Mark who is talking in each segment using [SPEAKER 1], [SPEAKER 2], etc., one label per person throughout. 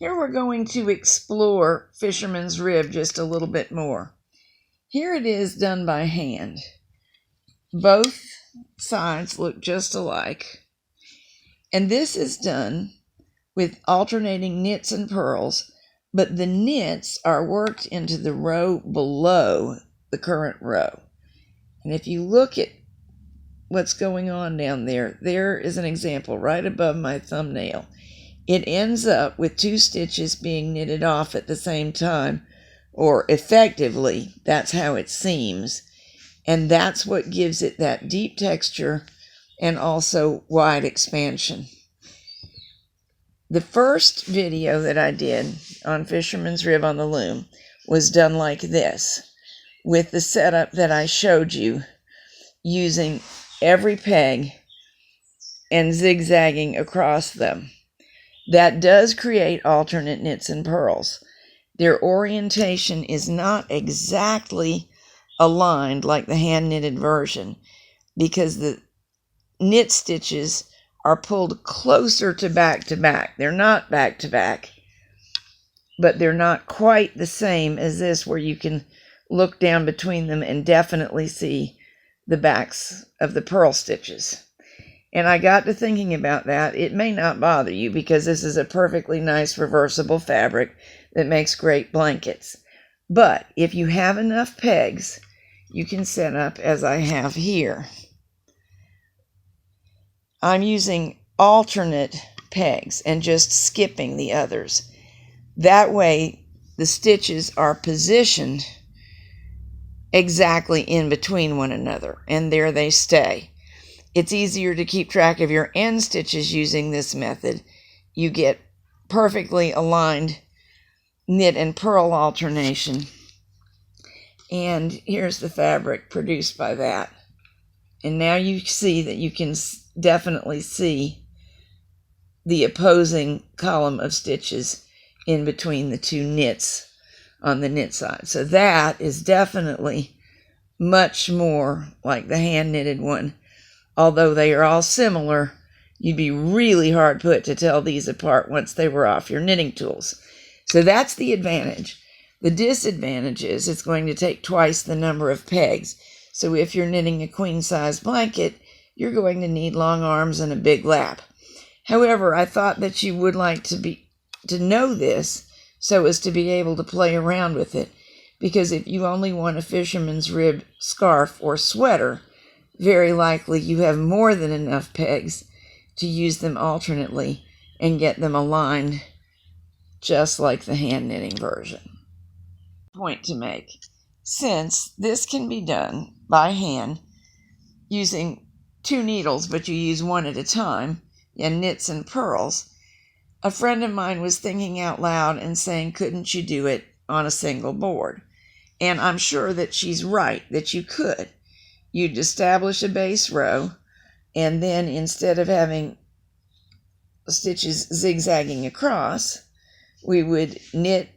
[SPEAKER 1] Here we're going to explore Fisherman's rib just a little bit more. Here it is done by hand. Both sides look just alike. And this is done with alternating knits and purls, but the knits are worked into the row below the current row. And if you look at what's going on down there, there is an example right above my thumbnail. It ends up with 2 stitches being knitted off at the same time, or effectively, that's how it seems. And that's what gives it that deep texture and also wide expansion. The first video that I did on Fisherman's rib on the loom was done like this, with the setup that I showed you, using every peg and zigzagging across them. That does create alternate knits and purls. Their orientation is not exactly aligned like the hand knitted version, because the knit stitches are pulled closer to back. They're not back to back, but they're not quite the same as this, where you can look down between them and definitely see the backs of the purl stitches. And I got to thinking about that. It may not bother you because this is a perfectly nice reversible fabric that makes great blankets. But if you have enough pegs, you can set up as I have here. I'm using alternate pegs and just skipping the others. That way the stitches are positioned exactly in between one another, and there they stay. It's easier to keep track of your end stitches using this method. You get perfectly aligned knit and purl alternation. And here's the fabric produced by that. And now you see that you can definitely see the opposing column of stitches in between the 2 knits on the knit side. So that is definitely much more like the hand knitted one. Although they are all similar, you'd be really hard put to tell these apart once they were off your knitting tools. So that's the advantage. The disadvantage is it's going to take twice the number of pegs. So if you're knitting a queen size blanket, you're going to need long arms and a big lap. However, I thought that you would like to know this so as to be able to play around with it. Because if you only want a fisherman's rib scarf or sweater, very likely you have more than enough pegs to use them alternately and get them aligned just like the hand knitting version. Point to make. Since this can be done by hand using 2 needles, but you use 1 at a time, and knits and purls, a friend of mine was thinking out loud and saying, couldn't you do it on a single board? And I'm sure that she's right, that you could. You'd establish a base row, and then instead of having stitches zigzagging across, we would knit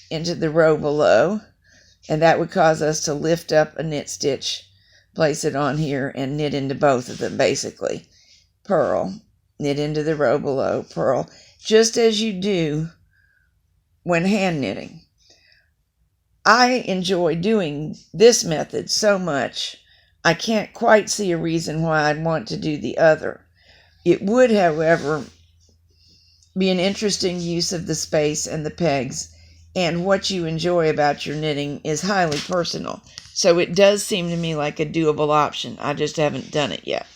[SPEAKER 1] into the row below, and that would cause us to lift up a knit stitch, place it on here, and knit into both of them, basically. Purl, knit into the row below, purl, just as you do when hand knitting. I enjoy doing this method so much, I can't quite see a reason why I'd want to do the other. It would, however, be an interesting use of the space and the pegs, and what you enjoy about your knitting is highly personal. So it does seem to me like a doable option. I just haven't done it yet.